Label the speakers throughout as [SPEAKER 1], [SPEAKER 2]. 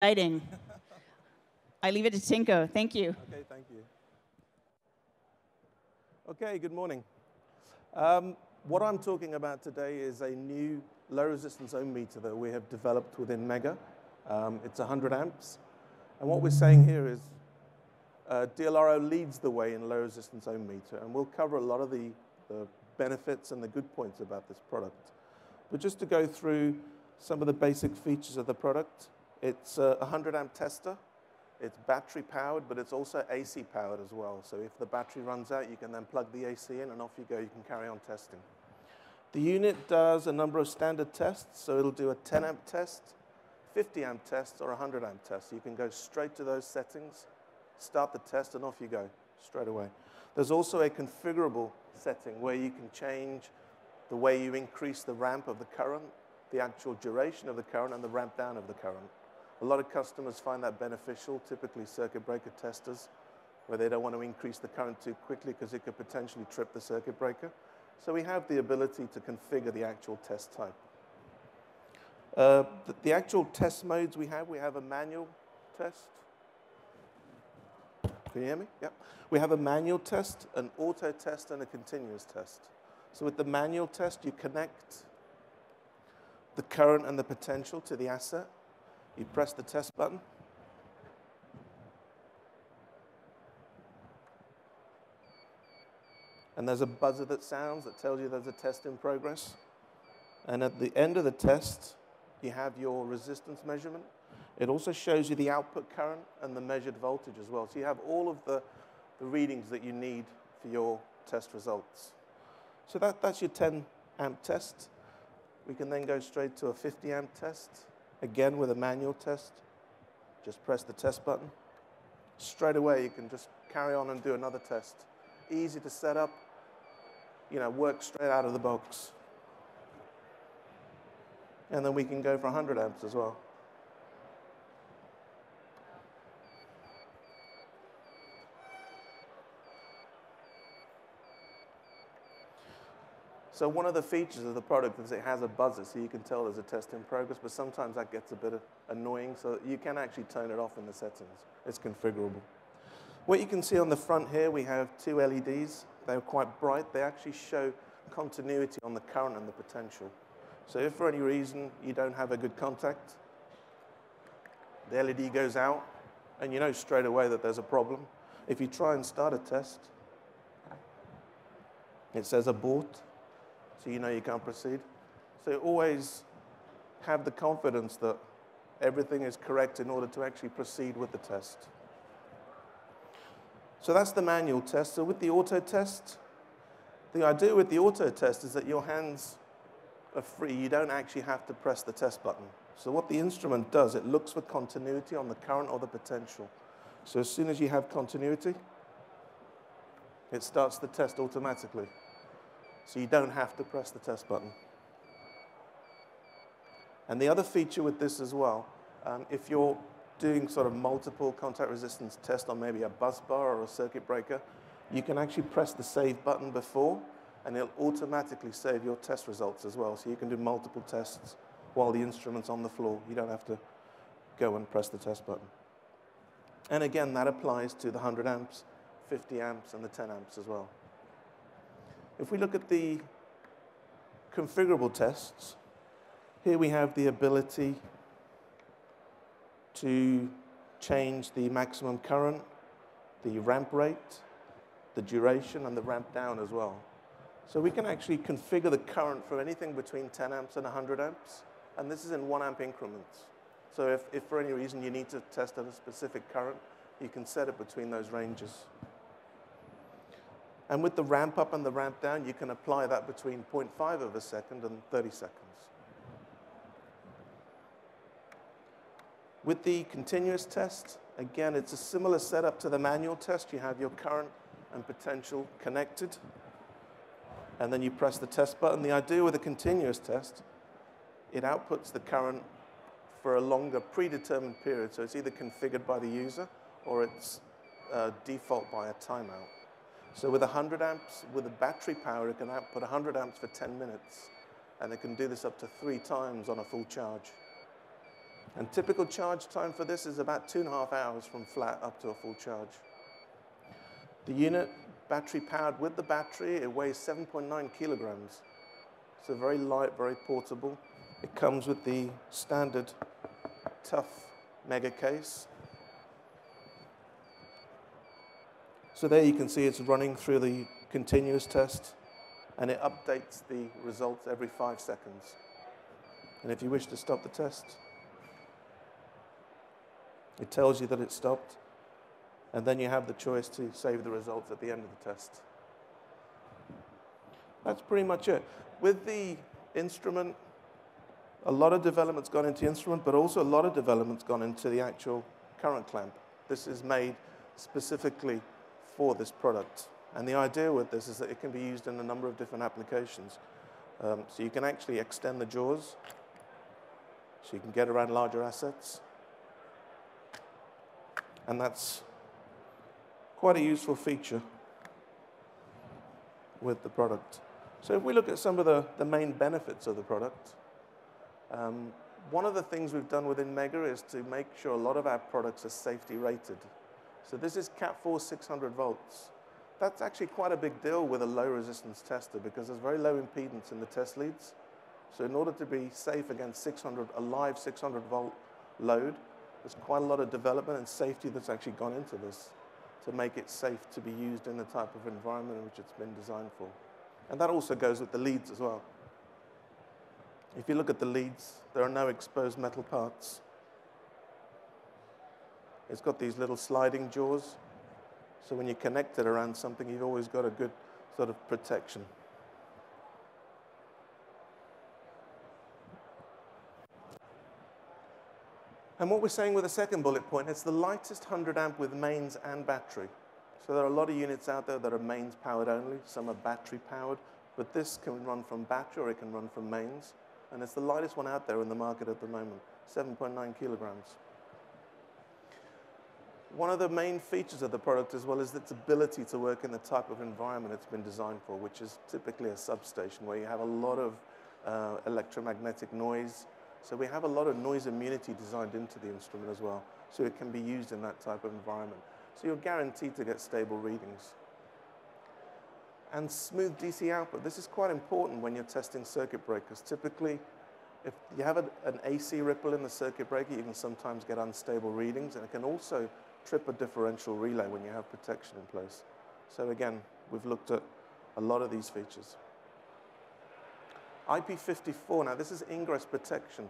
[SPEAKER 1] Exciting. I leave it to Tinko. Thank you.
[SPEAKER 2] Okay, thank you. Okay, good morning. What I'm talking about today is a new low resistance ohm meter that we have developed within Megger. It's 100 amps. And what we're saying here is DLRO leads the way in low resistance ohm meter, and we'll cover a lot of the benefits and the good points about this product. But just to go through some of the basic features of the product, it's a 100 amp tester. It's battery powered, but it's also AC powered as well. So if the battery runs out, you can then plug the AC in and off you go. You can carry on testing. The unit does a number of standard tests. So it'll do a 10 amp test, 50 amp test, or 100 amp test. You can go straight to those settings, start the test, and off you go straight away. There's also a configurable setting where you can change the way you increase the ramp of the current, the actual duration of the current, and the ramp down of the current. A lot of customers find that beneficial, typically circuit breaker testers, where they don't want to increase the current too quickly because it could potentially trip the circuit breaker. So we have the ability to configure the actual test type. The actual test modes we have a manual test. Can you hear me? Yep. We have a manual test, an auto test, and a continuous test. So with the manual test, you connect the current and the potential to the asset. You press the test button. And there's a buzzer that sounds that tells you there's a test in progress. And at the end of the test, you have your resistance measurement. It also shows you the output current and the measured voltage as well. So you have all of the readings that you need for your test results. So that's your 10 amp test. We can then go straight to a 50 amp test. Again, with a manual test, just press the test button. Straight away, you can just carry on and do another test. Easy to set up, work straight out of the box. And then we can go for 100 amps as well. So one of the features of the product is it has a buzzer, so you can tell there's a test in progress, but sometimes that gets a bit annoying, so you can actually turn it off in the settings. It's configurable. What you can see on the front here, we have two LEDs. They're quite bright. They actually show continuity on the current and the potential. So if for any reason you don't have a good contact, the LED goes out, and you know straight away that there's a problem. If you try and start a test, it says abort. So you know you can't proceed. So always have the confidence that everything is correct in order to actually proceed with the test. So that's the manual test. So with the auto test, the idea with the auto test is that your hands are free. You don't actually have to press the test button. So what the instrument does, it looks for continuity on the current or the potential. So as soon as you have continuity, it starts the test automatically. So you don't have to press the test button. And the other feature with this as well, if you're doing sort of multiple contact resistance tests on maybe a bus bar or a circuit breaker, you can actually press the save button before, and it'll automatically save your test results as well. So you can do multiple tests while the instrument's on the floor. You don't have to go and press the test button. And again, that applies to the 100 amps, 50 amps, and the 10 amps as well. If we look at the configurable tests, here we have the ability to change the maximum current, the ramp rate, the duration, and the ramp down as well. So we can actually configure the current for anything between 10 amps and 100 amps, and this is in 1 amp increments. So if for any reason you need to test at a specific current, you can set it between those ranges. And with the ramp up and the ramp down, you can apply that between 0.5 of a second and 30 seconds. With the continuous test, again, it's a similar setup to the manual test. You have your current and potential connected, and then you press the test button. The idea with a continuous test, it outputs the current for a longer predetermined period. So it's either configured by the user or it's default by a timeout. So with 100 amps, with a battery power, it can output 100 amps for 10 minutes. And it can do this up to 3 times on a full charge. And typical charge time for this is about 2.5 hours from flat up to a full charge. The unit, battery powered with the battery, it weighs 7.9 kilograms. So very light, very portable. It comes with the standard tough Megger case. So there you can see it's running through the continuous test, and it updates the results every 5 seconds. And if you wish to stop the test, it tells you that it stopped, and then you have the choice to save the results at the end of the test. That's pretty much it. With the instrument, a lot of development's gone into the instrument, but also a lot of development's gone into the actual current clamp. This is made specifically for this product. And the idea with this is that it can be used in a number of different applications. So you can actually extend the jaws, so you can get around larger assets. And that's quite a useful feature with the product. So if we look at some of the main benefits of the product, one of the things we've done within Megger is to make sure a lot of our products are safety rated. So this is Cat4 600 volts. That's actually quite a big deal with a low resistance tester because there's very low impedance in the test leads. So in order to be safe against a live 600 volt load, there's quite a lot of development and safety that's actually gone into this to make it safe to be used in the type of environment in which it's been designed for. And that also goes with the leads as well. If you look at the leads, there are no exposed metal parts. It's got these little sliding jaws, so when you connect it around something, you've always got a good sort of protection. And what we're saying with the second bullet point, it's the lightest 100 amp with mains and battery. So there are a lot of units out there that are mains powered only, some are battery powered, but this can run from battery or it can run from mains. And it's the lightest one out there in the market at the moment, 7.9 kilograms. One of the main features of the product as well is its ability to work in the type of environment it's been designed for, which is typically a substation where you have a lot of electromagnetic noise. So we have a lot of noise immunity designed into the instrument as well, so it can be used in that type of environment. So you're guaranteed to get stable readings. And smooth DC output. This is quite important when you're testing circuit breakers. Typically, if you have an AC ripple in the circuit breaker, you can sometimes get unstable readings, and it can also trip a differential relay when you have protection in place. So again, we've looked at a lot of these features. IP54, now this is ingress protection.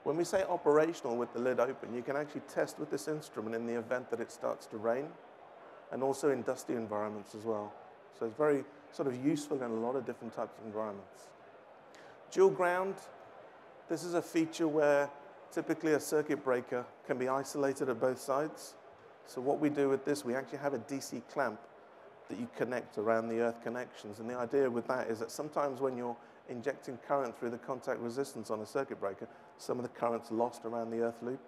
[SPEAKER 2] When we say operational with the lid open, you can actually test with this instrument in the event that it starts to rain, and also in dusty environments as well. So it's very sort of useful in a lot of different types of environments. Dual ground, this is a feature where typically a circuit breaker can be isolated at both sides. So what we do with this, we actually have a DC clamp that you connect around the earth connections. And the idea with that is that sometimes when you're injecting current through the contact resistance on a circuit breaker, some of the current's lost around the earth loop.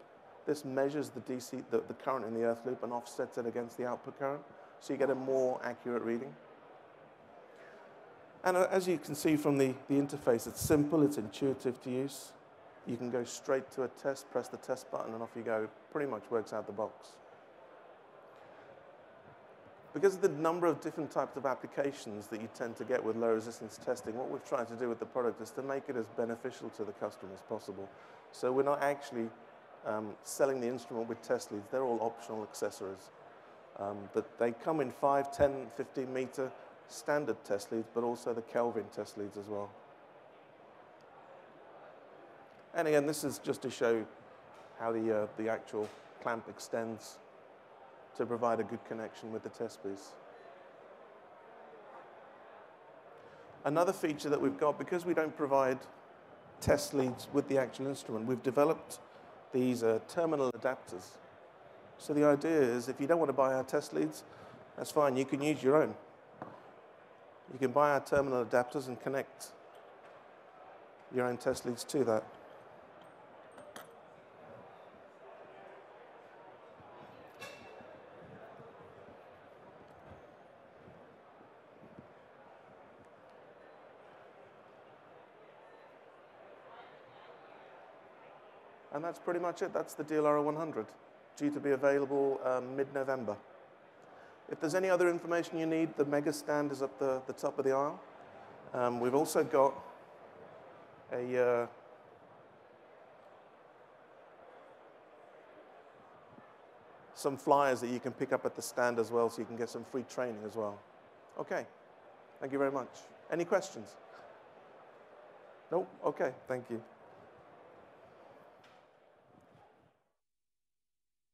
[SPEAKER 2] This measures the DC, the current in the earth loop and offsets it against the output current, so you get a more accurate reading. And as you can see from the interface, it's simple, it's intuitive to use. You can go straight to a test, press the test button, and off you go. Pretty much works out the box. Because of the number of different types of applications that you tend to get with low resistance testing, what we've tried to do with the product is to make it as beneficial to the customer as possible. So we're not actually selling the instrument with test leads. They're all optional accessories. But they come in 5, 10, 15 meter standard test leads, but also the Kelvin test leads as well. And again, this is just to show how the actual clamp extends to provide a good connection with the test piece. Another feature that we've got, because we don't provide test leads with the actual instrument, we've developed these terminal adapters. So the idea is if you don't want to buy our test leads, that's fine, you can use your own. You can buy our terminal adapters and connect your own test leads to that. And that's pretty much it. That's the DLR100, due to be available mid-November. If there's any other information you need, the Megger stand is up the top of the aisle. We've also got some flyers that you can pick up at the stand as well, so you can get some free training as well. Okay, thank you very much. Any questions? No? Okay, thank you.